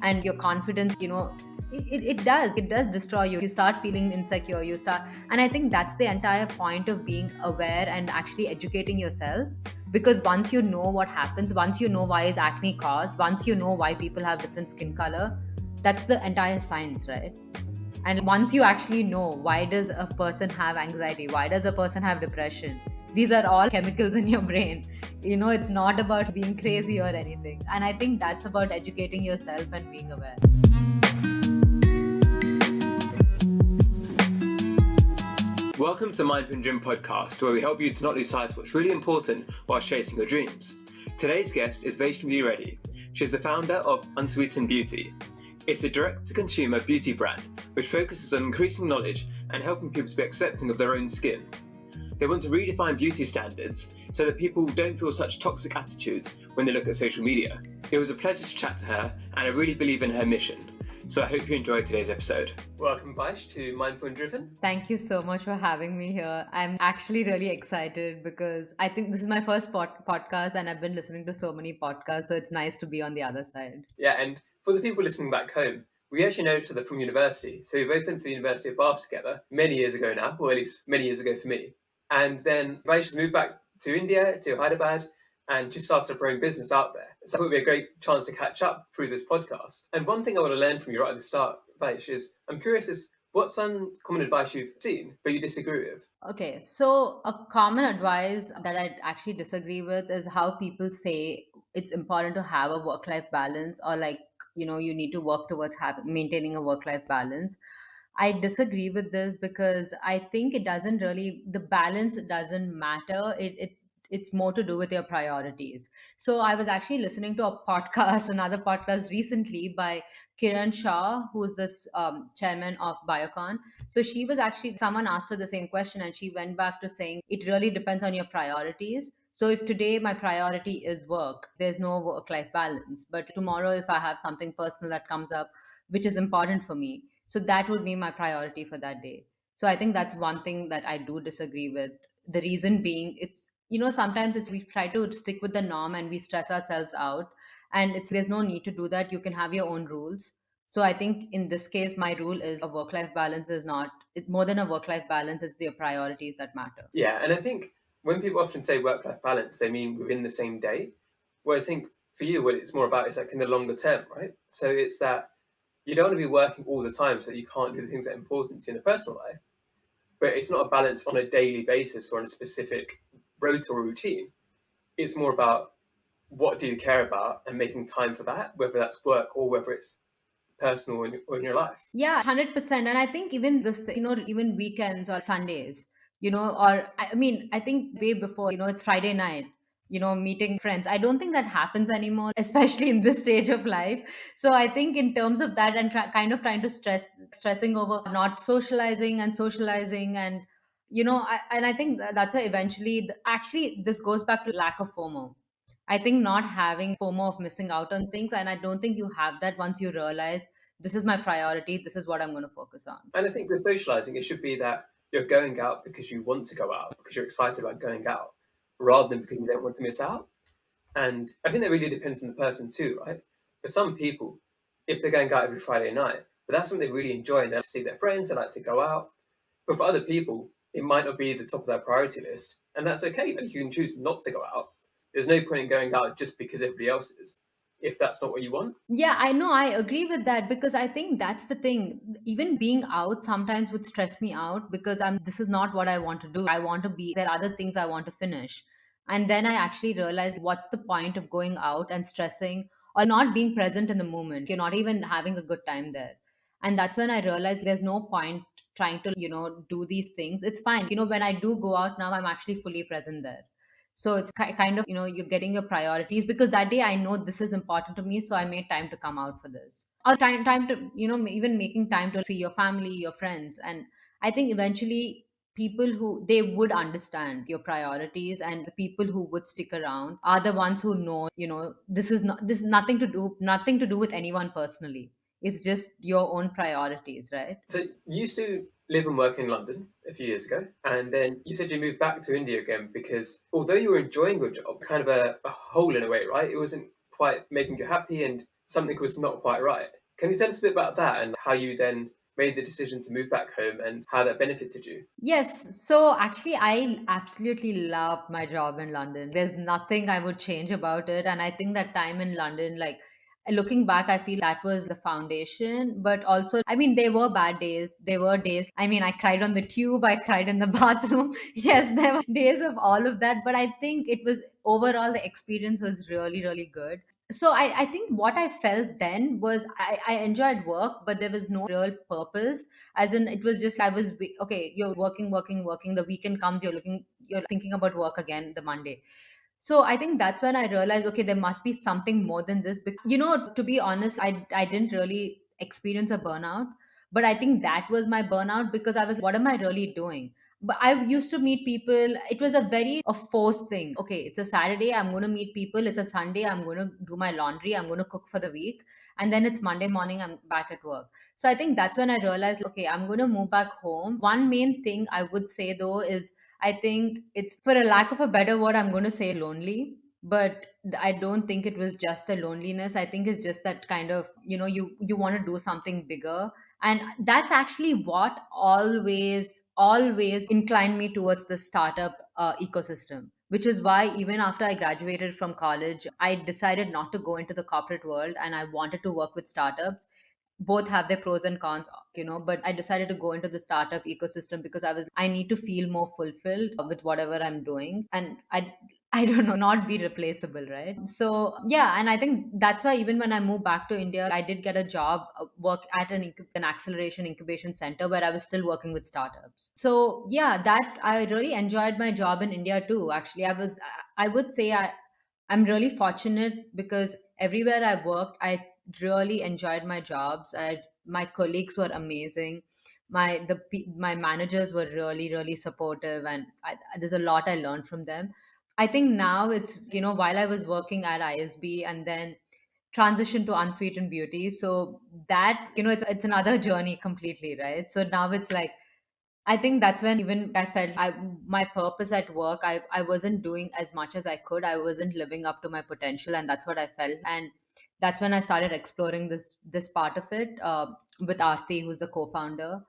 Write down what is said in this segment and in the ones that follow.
and your confidence, it does destroy you. You start feeling insecure, and I think that's the entire point of being aware and actually educating yourself. Because once you know what happens, once you know why is acne caused, once you know why people have different skin color, that's the entire science, right? And once you actually know why does a person have anxiety, why does a person have depression, these are all chemicals in your brain. It's not about being crazy or anything. And I think that's about educating yourself and being aware. Welcome to the Mindful and Dream podcast, where we help you to not lose sight of what's really important while chasing your dreams. Today's guest is Vaishnavi Reddy. She's the founder of Unsweetened Beauty. It's a direct-to-consumer beauty brand which focuses on increasing knowledge and helping people to be accepting of their own skin. They want to redefine beauty standards so that people don't feel such toxic attitudes when they look at social media. It was a pleasure to chat to her, and I really believe in her mission. So I hope you enjoyed today's episode. Welcome, Vaish, to Mindful and Driven. Thank you so much for having me here. I'm actually really excited because I think this is my first podcast, and I've been listening to so many podcasts, so it's nice to be on the other side. Yeah, and for the people listening back home, we actually know each other from university. So we both went to the University of Bath together many years ago now, or at least many years ago for me. And then Vaish has moved back to India, to Hyderabad, and just started her own business out there. So it would be a great chance to catch up through this podcast. And one thing I want to learn from you right at the start, Vaish, is I'm curious what's some common advice you've seen but you disagree with? Okay, so a common advice that I actually disagree with is how people say it's important to have a work-life balance, or like, you need to work towards maintaining a work-life balance. I disagree with this because I think it doesn't really, the balance doesn't matter. It's more to do with your priorities. So I was actually listening to a podcast, another podcast recently by Kiran Shah, who's this chairman of Biocon. So she was actually, someone asked her the same question, and she went back to saying it really depends on your priorities. So if today my priority is work, there's no work life balance. But tomorrow, if I have something personal that comes up, which is important for me, so that would be my priority for that day. So I think that's one thing that I do disagree with. The reason being, sometimes it's we try to stick with the norm and we stress ourselves out. And there's no need to do that. You can have your own rules. So I think in this case, my rule is a work life balance is not, more than a work life balance, it's the priorities that matter. Yeah, and I think when people often say work-life balance, they mean within the same day. Whereas I think for you, what it's more about is like in the longer term, right? So it's that you don't want to be working all the time so that you can't do the things that are important to you in a personal life. But it's not a balance on a daily basis or on a specific route or routine. It's more about what do you care about and making time for that, whether that's work or whether it's personal or in your life. Yeah, 100%. And I think even this, even weekends or Sundays, or I mean, I think way before, it's Friday night, meeting friends. I don't think that happens anymore, especially in this stage of life. So I think in terms of that, and kind of trying to stressing over not socializing and socializing. And, I think that's why eventually, actually, this goes back to lack of FOMO. I think not having FOMO of missing out on things. And I don't think you have that once you realize this is my priority, this is what I'm going to focus on. And I think with socializing, it should be that you're going out because you want to go out, because you're excited about going out, rather than because you don't want to miss out. And I think that really depends on the person too, right? For some people, if they're going out every Friday night, but that's something they really enjoy and they like to see their friends, they like to go out. But for other people, it might not be the top of their priority list. And that's okay. Like you can choose not to go out. There's no point in going out just because everybody else is, if that's not what you want. Yeah, I know. I agree with that because I think that's the thing. Even being out sometimes would stress me out because this is not what I want to do. I want to be, there are other things I want to finish. And then I actually realized what's the point of going out and stressing or not being present in the moment? You're not even having a good time there. And that's when I realized there's no point trying to, do these things. It's fine. When I do go out now, I'm actually fully present there. So it's kind of, you're getting your priorities because that day I know this is important to me. So I made time to come out for this, or time to, even making time to see your family, your friends. And I think eventually people who they would understand your priorities, and the people who would stick around are the ones who know, this is nothing to do with anyone personally. It's just your own priorities, right? So you used to live and work in London a few years ago, and then you said you moved back to India again because although you were enjoying your job, kind of a hole in a way, right? It wasn't quite making you happy, and something was not quite right. Can you tell us a bit about that and how you then made the decision to move back home and how that benefited you? Yes. So actually, I absolutely love my job in London. There's nothing I would change about it. And I think that time in London, like looking back, I feel that was the foundation. But also, I mean, there were bad days. There were days, I mean, I cried on the tube, I cried in the bathroom. Yes, there were days of all of that. But I think it was overall, the experience was really, really good. So I think what I felt then was I enjoyed work, but there was no real purpose. As in, it was just okay, you're working. The weekend comes, you're thinking about work again the Monday. So I think that's when I realized, okay, there must be something more than this. To be honest, I didn't really experience a burnout, but I think that was my burnout because I was like, what am I really doing? But I used to meet people. It was a very a forced thing. Okay, it's a Saturday, I'm going to meet people. It's a Sunday, I'm going to do my laundry. I'm going to cook for the week, and then it's Monday morning, I'm back at work. So I think that's when I realized, okay, I'm going to move back home. One main thing I would say though is I think it's, for a lack of a better word, I'm going to say lonely. But I don't think it was just the loneliness. I think it's just that kind of, you want to do something bigger. And that's actually what always inclined me towards the startup ecosystem, which is why even after I graduated from college, I decided not to go into the corporate world and I wanted to work with startups. Both have their pros and cons, but I decided to go into the startup ecosystem because I need to feel more fulfilled with whatever I'm doing, and I don't know, not be replaceable, right? So yeah, and I think that's why even when I moved back to India, I did get a job, work at an acceleration incubation center where I was still working with startups. So yeah, that I really enjoyed my job in India too. Actually, I would say I'm really fortunate because everywhere I worked, I really enjoyed my jobs. My colleagues were amazing. My managers were really really supportive, and there's a lot I learned from them. I think now it's, while I was working at ISB and then transition to Unsweetened Beauty, so that, it's another journey completely, right? So now it's like, I think that's when even I felt my purpose at work, I wasn't doing as much as I could. I wasn't living up to my potential, and that's what I felt. And that's when I started exploring this part of it with Aarti, who's the co-founder.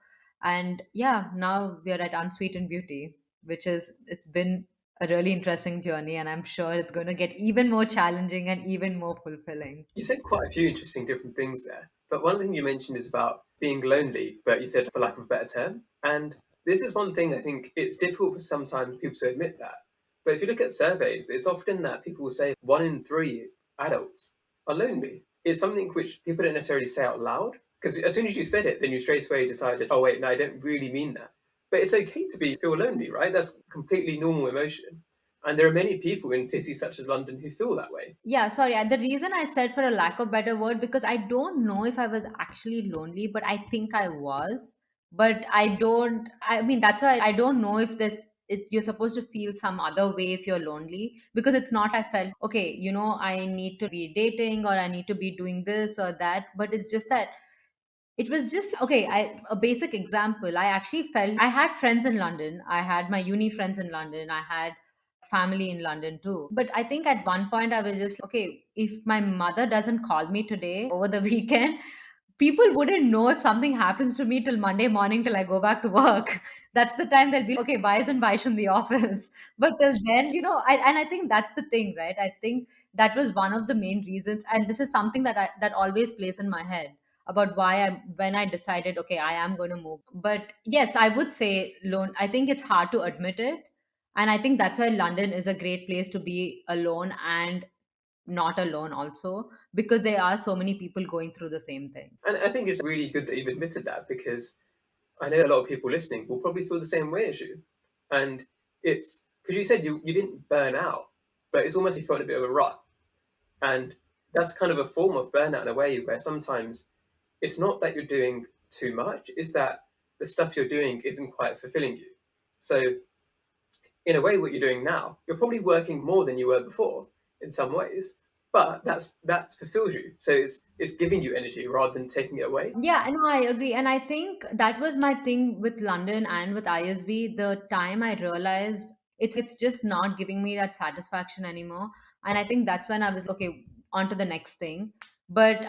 And yeah, now we are at Unsweetened Beauty, it's been a really interesting journey, and I'm sure it's going to get even more challenging and even more fulfilling. You said quite a few interesting different things there, but one thing you mentioned is about being lonely, but you said for lack of a better term. And this is one thing I think it's difficult for sometimes people to admit that. But if you look at surveys, it's often that people will say 1 in 3 adults are lonely. It's something which people don't necessarily say out loud, because as soon as you said it, then you straight away decided, oh wait, no, I don't really mean that. But it's okay to feel lonely, right? That's completely normal emotion. And there are many people in cities such as London who feel that way. Yeah, sorry. The reason I said, for a lack of better word, because I don't know if I was actually lonely, but I think I was. But I don't. I mean, that's why I don't know if you're supposed to feel some other way if you're lonely, because it's not. I felt okay. I need to be dating or I need to be doing this or that. But it's just that it was just okay. A basic example. I actually felt I had friends in London. I had my uni friends in London. I had family in London too. But I think at one point I was just okay, if my mother doesn't call me today over the weekend, people wouldn't know if something happens to me till Monday morning till I go back to work. That's the time they'll be like, okay, why isn't Vaish in the office? But till then, and I think that's the thing, right? I think that was one of the main reasons. And this is something that always plays in my head about when I decided, okay, I am going to move. But yes, I would say I think it's hard to admit it. And I think that's why London is a great place to be alone and not alone also, because there are so many people going through the same thing. And I think it's really good that you've admitted that because I know a lot of people listening will probably feel the same way as you. And it's because you said you didn't burn out, but it's almost you felt in a bit of a rut. And that's kind of a form of burnout in a way where sometimes it's not that you're doing too much, it's that the stuff you're doing isn't quite fulfilling you. So in a way, what you're doing now, you're probably working more than you were before in some ways, but that's fulfills you. So it's giving you energy rather than taking it away. Yeah, no, I agree. And I think that was my thing with London and with ISB. The time I realized it's just not giving me that satisfaction anymore. And I think that's when I was okay, on to the next thing. But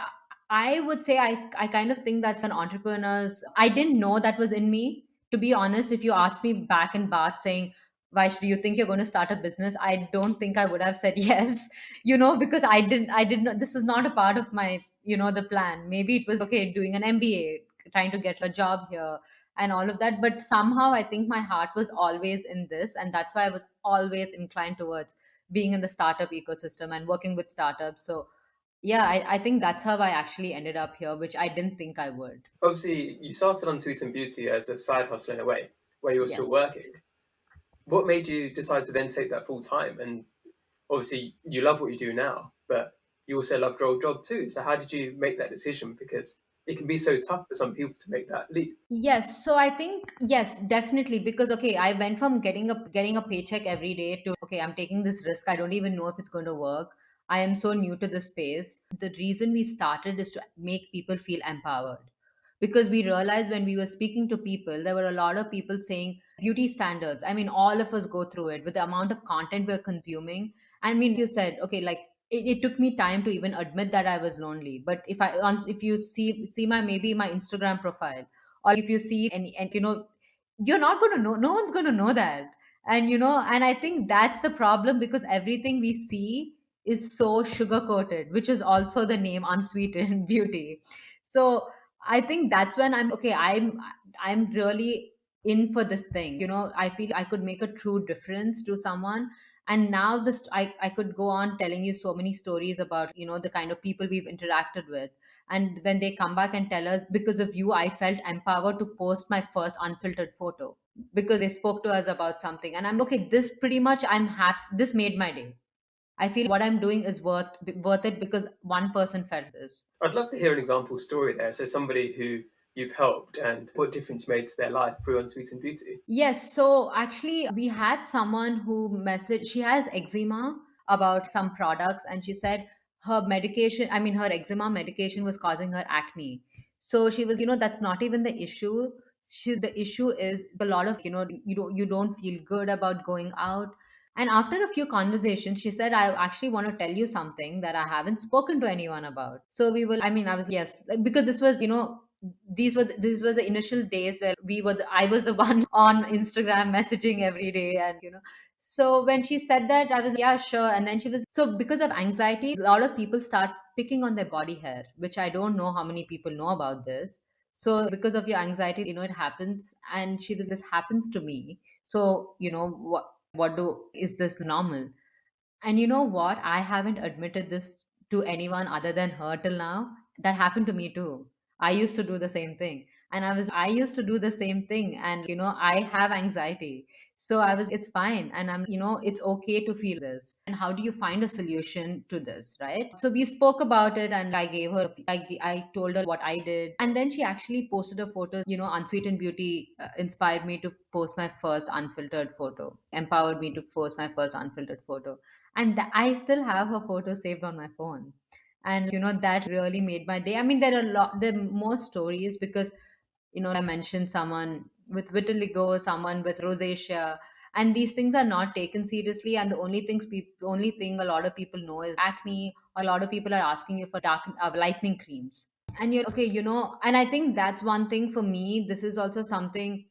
I would say I kind of think that's an entrepreneur's. I didn't know that was in me. To be honest, if you asked me back in Bath saying, Vaish, do you think you're going to start a business? I don't think I would have said yes, because I did not, this was not a part of my, the plan. Maybe it was okay, doing an MBA, trying to get a job here and all of that. But somehow I think my heart was always in this. And that's why I was always inclined towards being in the startup ecosystem and working with startups. So yeah, I think that's how I actually ended up here, which I didn't think I would. Obviously, you started on Sweet and Beauty as a side hustle in a way, where you were still Yes. working. What made you decide to then take that full time? And obviously, you love what you do now, but you also love your old job too. So how did you make that decision? Because it can be so tough for some people to make that leap. Yes, so I think yes, definitely, because okay, I went from getting a paycheck every day to okay, I'm taking this risk. I don't even know if it's going to work. I am so new to this space. The reason we started is to make people feel empowered. Because we realized when we were speaking to people, there were a lot of people saying beauty standards. I mean, all of us go through it with the amount of content we're consuming. I mean, you said, okay, like it took me time to even admit that I was lonely. But if you see my maybe my Instagram profile, or if you see and you're not going to know, no one's going to know that. And I think that's the problem, because everything we see is so sugar coated, which is also the name unsweetened beauty. So I think that's when I'm okay, I'm really in for this thing. I feel I could make a true difference to someone. And now I could go on telling you so many stories about the kind of people we've interacted with. And when they come back and tell us, because of you, I felt empowered to post my first unfiltered photo, because they spoke to us about something. And I'm okay, this pretty much, I'm happy, this made my day. I feel what I'm doing is worth it, because one person felt this. I'd love to hear an example story there. So somebody who you've helped and what difference you made to their life through Unsweet and Beauty. Yes, so actually, we had someone who messaged, she has eczema, about some products, and she said her medication, I mean, her eczema medication was causing her acne. So she was, that's not even the issue. The issue is a lot of, you don't feel good about going out. And after a few conversations, she said, I actually want to tell you something that I haven't spoken to anyone about. So we will, I mean, I was, yes, because this was, these were the initial days where I was the one on Instagram messaging every day. And so when she said that, I was, yeah, sure. And then she was, so because of anxiety, a lot of people start picking on their body hair, which I don't know how many people know about this. So because of your anxiety, it happens. And she was, this happens to me. So what do is this normal? And you know what? I haven't admitted this to anyone other than her till now. That happened to me too. I used to do the same thing. And I used to do the same thing. And, I have anxiety. So I was, it's fine. And it's okay to feel this. And how do you find a solution to this? Right. So we spoke about it, and I told her what I did. And then she actually posted a photo, Unsweetened Beauty inspired me to post my first unfiltered photo, empowered me to post my first unfiltered photo. And I still have her photo saved on my phone. And that really made my day. I mean, there are more stories, because I mentioned someone with vitiligo, someone with rosacea, and these things are not taken seriously. And the only thing a lot of people know is acne, or a lot of people are asking you for dark lightening creams. And you're okay, and I think that's one thing for me. This is also something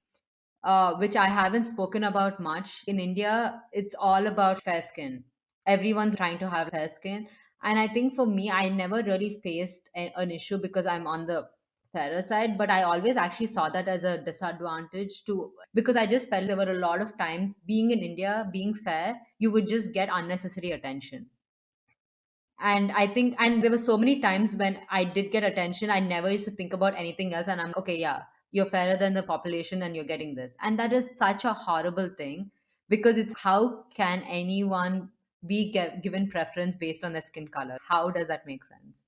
which I haven't spoken about much. In India, it's all about fair skin. Everyone's trying to have fair skin. And I think for me, I never really faced an issue because I'm on the fairer side, but I always actually saw that as a disadvantage too, because I just felt there were a lot of times being in India, being fair, you would just get unnecessary attention. And I think, and there were so many times when I did get attention, I never used to think about anything else. And I'm okay, yeah, you're fairer than the population and you're getting this. And that is such a horrible thing, because it's how can anyone be given preference based on their skin color? How does that make sense?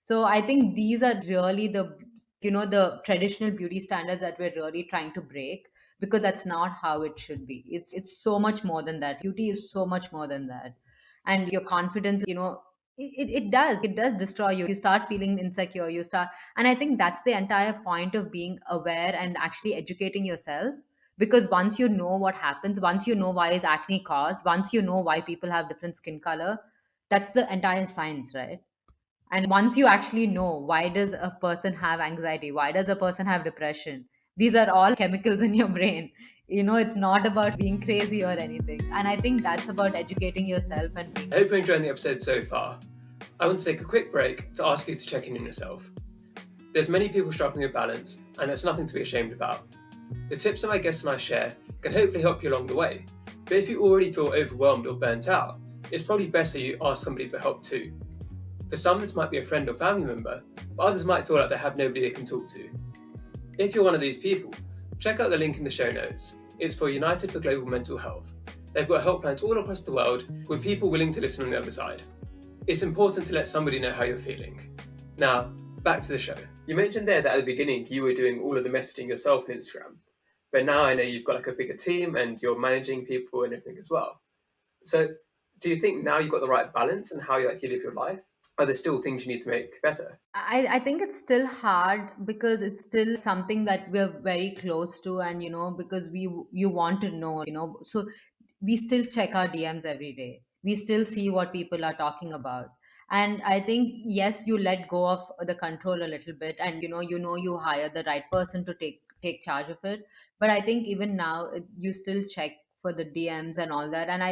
So I think these are really the traditional beauty standards that we're really trying to break, because that's not how it should be. It's so much more than that. Beauty is so much more than that. And your confidence, it does destroy you. You start feeling insecure, and I think that's the entire point of being aware and actually educating yourself. Because once you know what happens, once you know why is acne caused, once you know why people have different skin color, that's the entire science, right? And once you actually know, why does a person have anxiety, why does a person have depression, these are all chemicals in your brain. It's not about being crazy or anything, and I think that's about educating yourself and being. I hope you're enjoying the episode so far. I want to take a quick break to ask you to check in on yourself. There's many people struggling with balance, and it's nothing to be ashamed about. The tips that my guests and I share can hopefully help you along the way. But if you already feel overwhelmed or burnt out, it's probably best that you ask somebody for help too. For some, this might be a friend or family member, but others might feel like they have nobody they can talk to. If you're one of these people, check out the link in the show notes. It's for United for Global Mental Health. They've got helplines all across the world with people willing to listen on the other side. It's important to let somebody know how you're feeling. Now, back to the show. You mentioned there that at the beginning you were doing all of the messaging yourself on Instagram, but now I know you've got like a bigger team and you're managing people and everything as well. So, do you think now you've got the right balance in how you live your life? Are there still things you need to make better? I think it's still hard because it's still something that we're very close to, and because you want to know, so we still check our DMs every day. We still see what people are talking about. And I think yes, you let go of the control a little bit, and you hire the right person to take charge of it. But I think even now you still check for the DMs and all that. And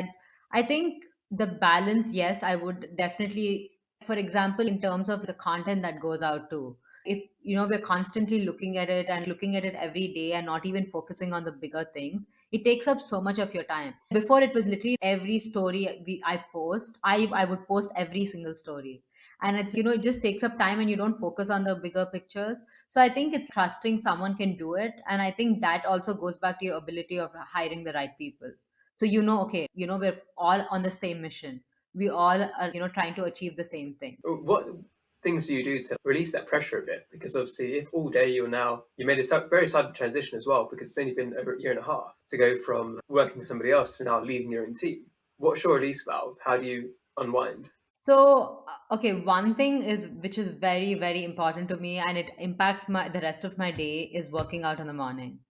I think the balance, yes, I would definitely, for example, in terms of the content that goes out too, if we're constantly looking at it every day and not even focusing on the bigger things, it takes up so much of your time. Before, it was literally every story I post, I would post every single story, and it's it just takes up time and you don't focus on the bigger pictures. So I think it's trusting someone can do it, and I think that also goes back to your ability of hiring the right people. So okay, we're all on the same mission. We all are trying to achieve the same thing. What things do you do to release that pressure a bit? Because obviously, if all day you made a very sudden transition as well, because it's only been over a year and a half to go from working with somebody else to now leading your own team. What's your release valve? How do you unwind? So, okay, one thing is which is very, very important to me, and it impacts the rest of my day, is working out in the morning.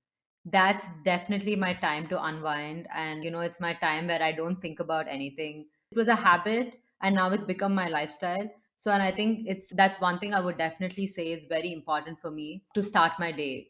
That's definitely my time to unwind, and it's my time where I don't think about anything. It was a habit, and now it's become my lifestyle. So, and I think that's one thing I would definitely say is very important for me to start my day.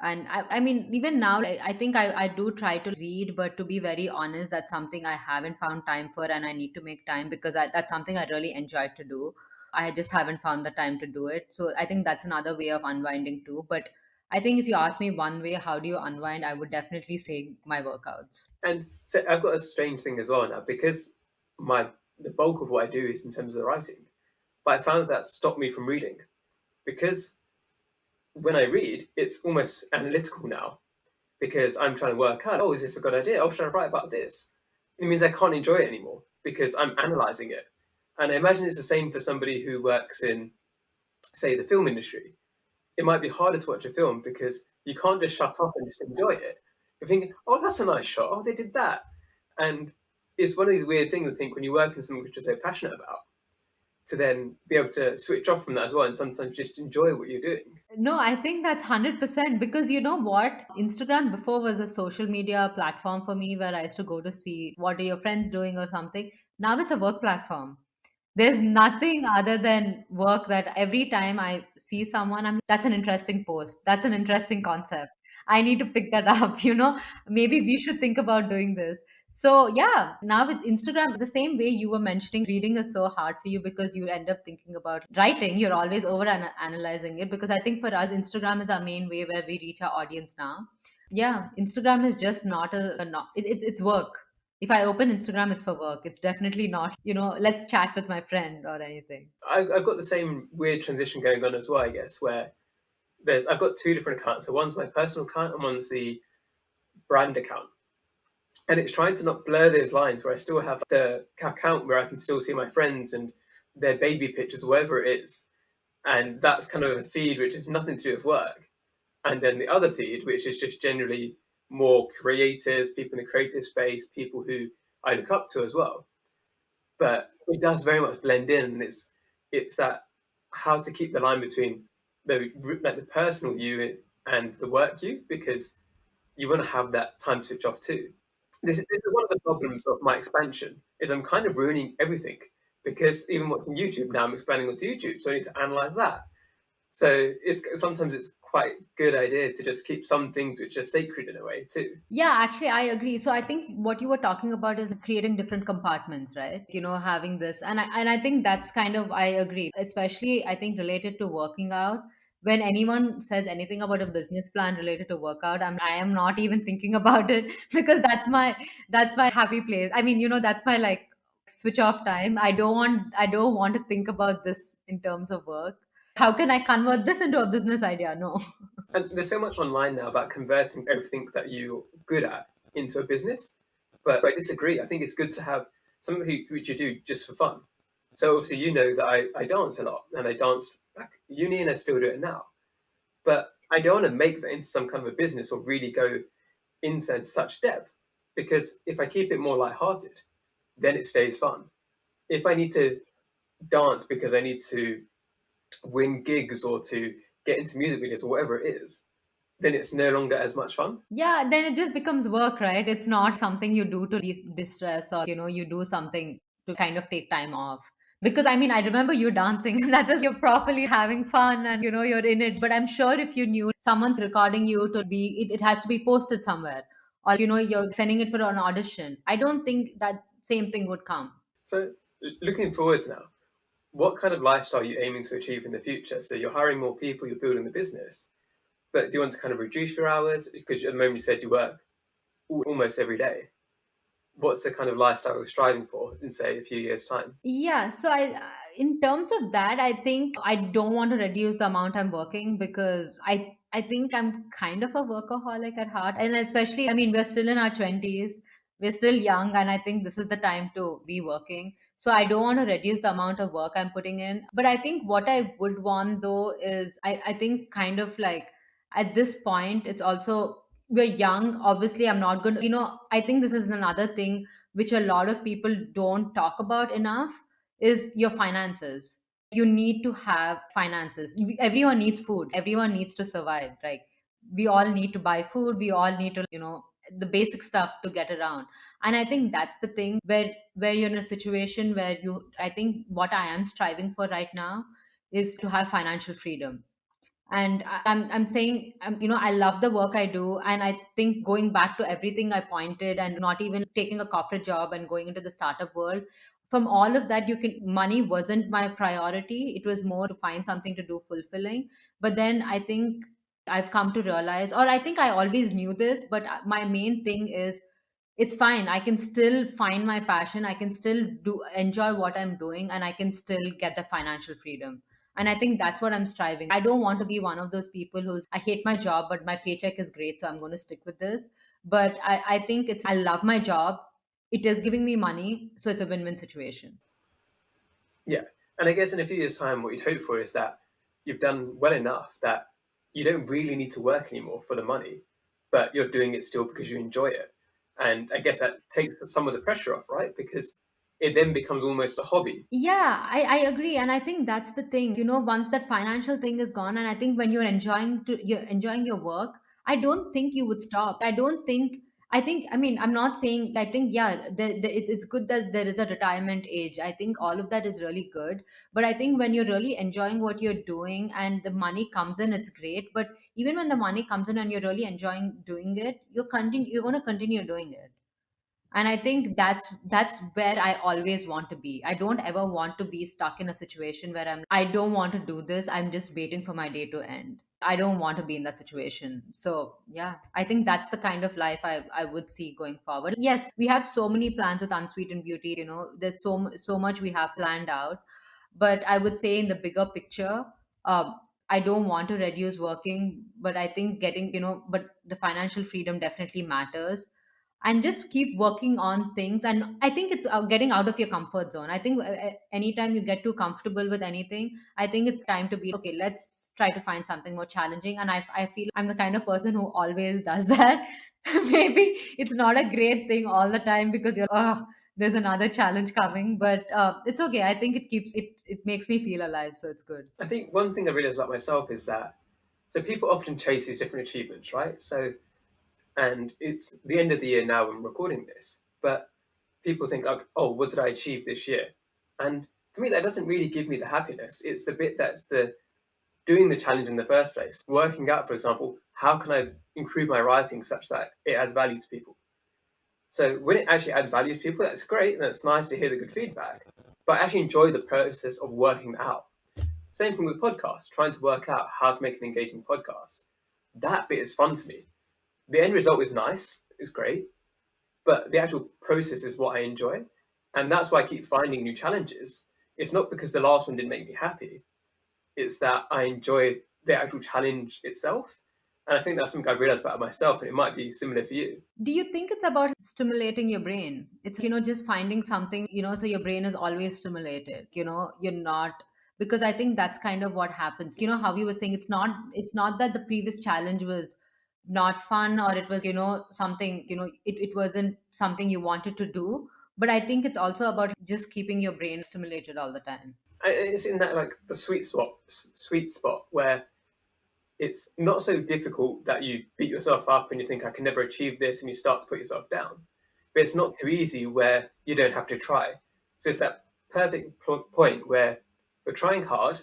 And I mean, even now, I think I do try to read, but to be very honest, that's something I haven't found time for, and I need to make time because that's something I really enjoy to do. I just haven't found the time to do it. So I think that's another way of unwinding too. But I think if you ask me one way, how do you unwind, I would definitely say my workouts. And so I've got a strange thing as well now because my the bulk of what I do is in terms of the writing, but I found that stopped me from reading because when I read, it's almost analytical now because I'm trying to work out, oh, is this a good idea? Oh, should I write about this? It means I can't enjoy it anymore because I'm analyzing it. And I imagine it's the same for somebody who works in, say, the film industry. It might be harder to watch a film because you can't just shut up and just enjoy it. You're thinking, oh, that's a nice shot. Oh, they did that. And it's one of these weird things, I think, when you work in something which you're so passionate about, to then be able to switch off from that as well and sometimes just enjoy what you're doing. No, I think that's 100% because you know what? Instagram before was a social media platform for me where I used to go to see what are your friends doing or something. Now it's a work platform. There's nothing other than work that every time I see someone, that's an interesting post. That's an interesting concept. I need to pick that up, Maybe we should think about doing this. So, yeah, now with Instagram, the same way you were mentioning, reading is so hard for you because you end up thinking about writing. You're always over analyzing it because I think for us, Instagram is our main way where we reach our audience now. Yeah, Instagram is just not not, it's work. If I open Instagram, it's for work. It's definitely not, let's chat with my friend or anything. I've got the same weird transition going on as well, I guess, where I've got two different accounts. So one's my personal account and one's the brand account. And it's trying to not blur those lines where I still have the account where I can still see my friends and their baby pictures, whatever it is. And that's kind of a feed which has nothing to do with work. And then the other feed, which is just generally more creators, people in the creative space, people who I look up to as well. But it does very much blend in, and it's that how to keep the line between the personal you and the work you, because you want to have that time to switch off too. This is one of the problems of my expansion is I'm kind of ruining everything because even watching YouTube now, I'm expanding onto YouTube, so I need to analyze that. So sometimes it's quite a good idea to just keep some things which are sacred in a way too. Yeah, actually, I agree. So I think what you were talking about is creating different compartments, right? Having this, and I think that's kind of I agree. Especially, I think related to working out. When anyone says anything about a business plan related to workout, I am not even thinking about it because that's my happy place. I mean, that's my like switch off time. I don't want to think about this in terms of work. How can I convert this into a business idea? No. And there's so much online now about converting everything that you're good at into a business. But I disagree. I think it's good to have something which you do just for fun. So obviously, you know that I dance a lot, and I danced back at uni, and I still do it now. But I don't want to make that into some kind of a business or really go into such depth, because if I keep it more lighthearted, then it stays fun. If I need to dance because I need to win gigs or to get into music videos or whatever it is, then it's no longer as much fun. Yeah, then it just becomes work, right? It's not something you do to distress, or you do something to kind of take time off. Because I mean, I remember you dancing. That was you're properly having fun and you're in it. But I'm sure if you knew someone's recording you to be, it has to be posted somewhere, or you're sending it for an audition. I don't think that same thing would come. So, looking forwards now, what kind of lifestyle are you aiming to achieve in the future? So, you're hiring more people, you're building the business, but do you want to kind of reduce your hours? Because at the moment you said you work almost every day. What's the kind of lifestyle you're striving for in, say, a few years' time? Yeah, so in terms of that, I think I don't want to reduce the amount I'm working because I think I'm kind of a workaholic at heart, and especially, I mean, we're still in our 20s, we're still young, and I think this is the time to be working. So I don't want to reduce the amount of work I'm putting in, but I think what I would want though is I think kind of like at this point, it's also we're young. Obviously, I'm not going to, I think this is another thing which a lot of people don't talk about enough is your finances. You need to have finances. Everyone needs food. Everyone needs to survive. Right? We all need to buy food. We all need to, the basic stuff to get around. And I think that's the thing where you're in a situation where I think what I am striving for right now is to have financial freedom. And I'm saying, I love the work I do, and I think going back to everything I pointed, and not even taking a corporate job and going into the startup world, from all of that, money wasn't my priority. It was more to find something to do fulfilling. But then I think I've come to realize, or I think I always knew this, but my main thing is it's fine. I can still find my passion. I can still do enjoy what I'm doing, and I can still get the financial freedom. And I think that's what I'm striving. I don't want to be one of those people who's I hate my job, but my paycheck is great, so I'm going to stick with this. But I think I love my job. It is giving me money, so it's a win-win situation. Yeah. And I guess in a few years' time, what you'd hope for is that you've done well enough that you don't really need to work anymore for the money, but you're doing it still because you enjoy it. And I guess that takes some of the pressure off, right? Because it then becomes almost a hobby. Yeah, I agree. And I think that's the thing, once that financial thing is gone, and I think when you're enjoying your work, I don't think you would stop. I mean, I'm not saying, I think, yeah, it's good that there is a retirement age. I think all of that is really good. But I think when you're really enjoying what you're doing and the money comes in, it's great. But even when the money comes in and you're really enjoying doing it, you're going to continue doing it. And I think that's where I always want to be. I don't ever want to be stuck in a situation where I don't want to do this, I'm just waiting for my day to end. I don't want to be in that situation. So yeah, I think that's the kind of life I would see going forward. Yes, we have so many plans with Unsweetened Beauty. There's so much we have planned out, but I would say in the bigger picture, I don't want to reduce working, but I think but the financial freedom definitely matters, and just keep working on things. And I think it's getting out of your comfort zone. I think anytime you get too comfortable with anything, I think it's time to be okay, let's try to find something more challenging. And I feel I'm the kind of person who always does that. Maybe it's not a great thing all the time because you're there's another challenge coming, but it's okay. I think it makes me feel alive, so it's good. I think one thing I realized about myself is that so people often chase these different achievements, right? So, and it's the end of the year now when I'm recording this, but people think like, oh, what did I achieve this year? And To me, that doesn't really give me the happiness. It's the bit that's the doing the challenge in the first place. Working out, for example, how can I improve my writing such that it adds value to people? So when it actually adds value to people, that's great and it's nice to hear the good feedback. But I actually enjoy the process of working that out. Same thing with podcasts, trying to work out how to make an engaging podcast. That bit is fun for me. The end result is nice, it's great, but the actual process is what I enjoy. And that's why I keep finding new challenges. It's not because the last one didn't make me happy, it's that I enjoy the actual challenge itself. And I think that's something I've realized about myself, and it might be similar for you. Do you think it's about stimulating your brain? It's, just finding something, so your brain is always stimulated, you're not, because I think that's kind of what happens. How you were saying, it's not that the previous challenge was not fun, or it was, something, it wasn't something you wanted to do. But I think it's also about just keeping your brain stimulated all the time. And it's in that like the sweet spot where it's not so difficult that you beat yourself up and you think I can never achieve this and you start to put yourself down. But it's not too easy where you don't have to try. So it's that perfect point where you're trying hard,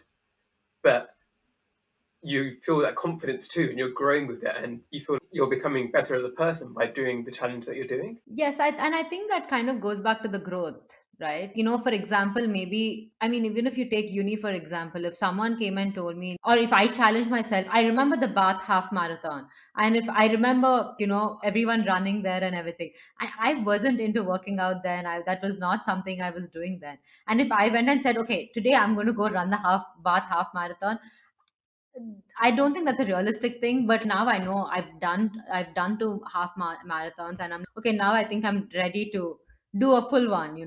but you feel that confidence too, and you're growing with it, and you feel you're becoming better as a person by doing the challenge that you're doing. Yes, and I think that kind of goes back to the growth, right? For example, maybe, I mean, even if you take uni, for example, if someone came and told me, or if I challenged myself, I remember the Bath half marathon. And if I remember, everyone running there and everything, I wasn't into working out then. That was not something I was doing then. And if I went and said, okay, today I'm going to go run the Bath half marathon, I don't think that's a realistic thing, but now I know I've done two half marathons, and I'm okay now. I think I'm ready to do a full one.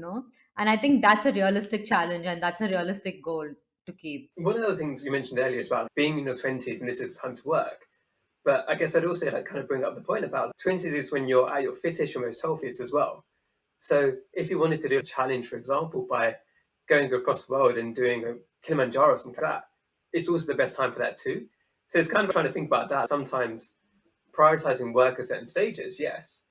And I think that's a realistic challenge, and that's a realistic goal to keep. One of the things you mentioned earlier is about being in your 20s and this is time to work. But I guess I'd also like kind of bring up the point about 20s is when you're at your fittest, your most healthiest as well. So if you wanted to do a challenge, for example, by going across the world and doing a Kilimanjaro or something like that, it's also the best time for that too. So it's kind of trying to think about that. Sometimes prioritizing work at certain stages, yes,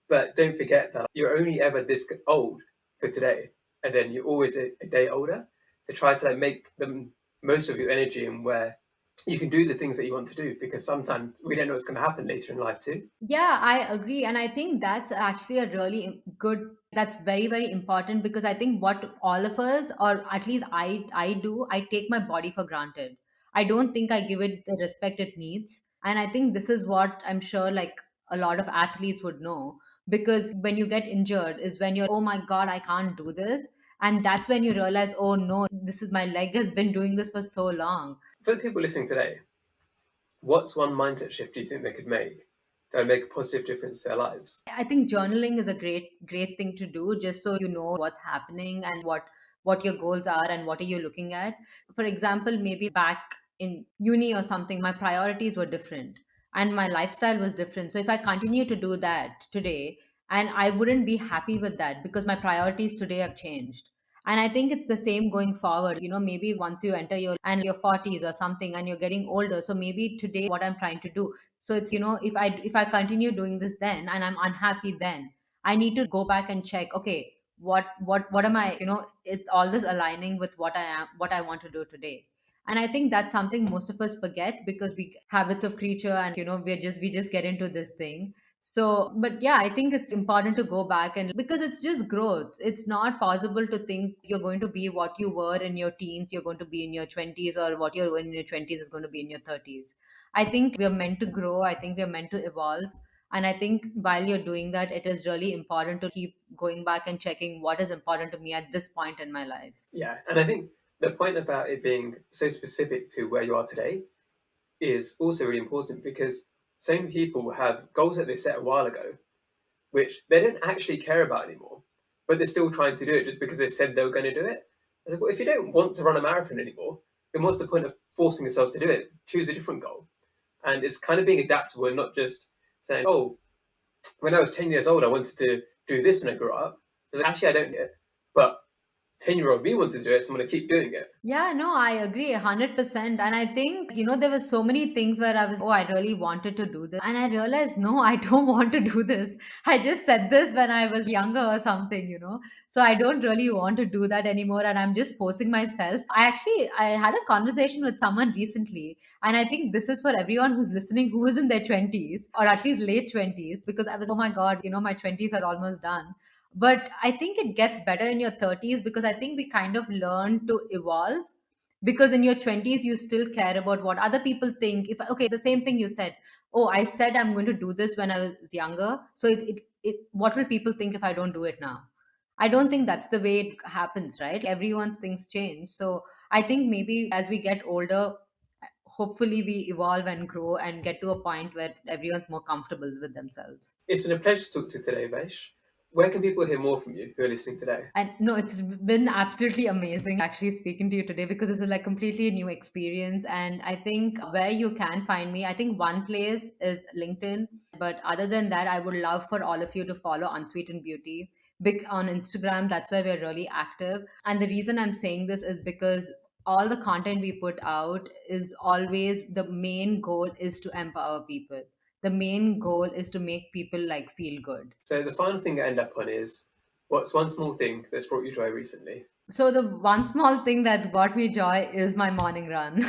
but don't forget that you're only ever this old for today, and then you're always a day older. So try to like make the most of your energy and where you can do the things that you want to do, because sometimes we don't know what's going to happen later in life too. Yeah, I agree. And I think that's actually a really good, that's very, very important, because I think what all of us, or at least I do, I take my body for granted. I don't think I give it the respect it needs. And I think this is what I'm sure like a lot of athletes would know, because when you get injured is when you're, oh my God, I can't do this. And that's when you realize, oh no, this is my leg has been doing this for so long. For the people listening today, what's one mindset shift do you think they could make that would make a positive difference to their lives? I think journaling is a great thing to do, just so you know what's happening and what your goals are and what are you looking at. For example, maybe back in uni or something, my priorities were different and my lifestyle was different. So if I continue to do that today, and I wouldn't be happy with that because my priorities today have changed. And I think it's the same going forward. Maybe once you enter your 40s or something and you're getting older. So maybe today what I'm trying to do, so it's, if I continue doing this then and I'm unhappy then, I need to go back and check, okay, what am I, is all this aligning with what I want to do today? And I think that's something most of us forget, because we habits of creature, and we just get into this thing. So, but yeah, I think it's important to go back, and because it's just growth. It's not possible to think you're going to be what you were in your teens, you're going to be in your 20s, or what you're in your 20s is going to be in your 30s. I think we are meant to grow. I think we are meant to evolve. And I think while you're doing that, it is really important to keep going back and checking what is important to me at this point in my life. Yeah, and I think the point about it being so specific to where you are today is also really important, because so many people have goals that they set a while ago, which they don't actually care about anymore, but they're still trying to do it just because they said they were going to do it. I was like, well, if you don't want to run a marathon anymore, then what's the point of forcing yourself to do it? Choose a different goal. And it's kind of being adaptable and not just saying, oh, when I was 10 years old, I wanted to do this when I grew up. I was like, actually, I don't get it, but 10-year-old me wants to do it, so I'm going to keep doing it. Yeah, no, I agree 100%. And I think, there were so many things where I was, oh, I really wanted to do this. And I realized, no, I don't want to do this. I just said this when I was younger or something. So I don't really want to do that anymore. And I'm just forcing myself. I had a conversation with someone recently. And I think this is for everyone who's listening, who is in their 20s or at least late 20s, because I was, oh my God, my 20s are almost done. But I think it gets better in your 30s because I think we kind of learn to evolve, because in your 20s you still care about what other people think. If okay, the same thing you said, oh, I said I'm going to do this when I was younger, so what will people think if I don't do it now? I don't think that's the way it happens, right? Everyone's things change. So I think maybe as we get older, hopefully we evolve and grow and get to a point where everyone's more comfortable with themselves. It's been a pleasure to talk to you today, Vaish. Where can people hear more from you who are listening today? And no, it's been absolutely amazing actually speaking to you today, because this is like completely new experience. And I think where you can find me, I think one place is LinkedIn. But other than that, I would love for all of you to follow Unsweetened Beauty. Big on Instagram, that's where we're really active. And the reason I'm saying this is because all the content we put out is always, the main goal is to empower people. The main goal is to make people like feel good. So the final thing I end up on is, what's one small thing that's brought you joy recently? So the one small thing that brought me joy is my morning run.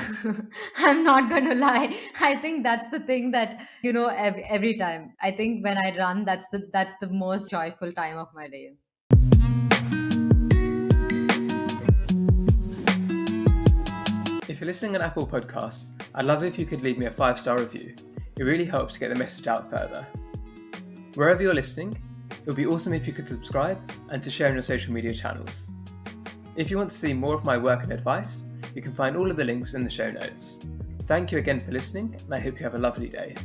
I'm not going to lie. I think that's the thing that, every time. I think when I run, that's the most joyful time of my day. If you're listening on Apple Podcasts, I'd love it if you could leave me a 5-star review. It really helps get the message out further. Wherever you're listening, it would be awesome if you could subscribe and to share on your social media channels. If you want to see more of my work and advice, you can find all of the links in the show notes. Thank you again for listening, and I hope you have a lovely day.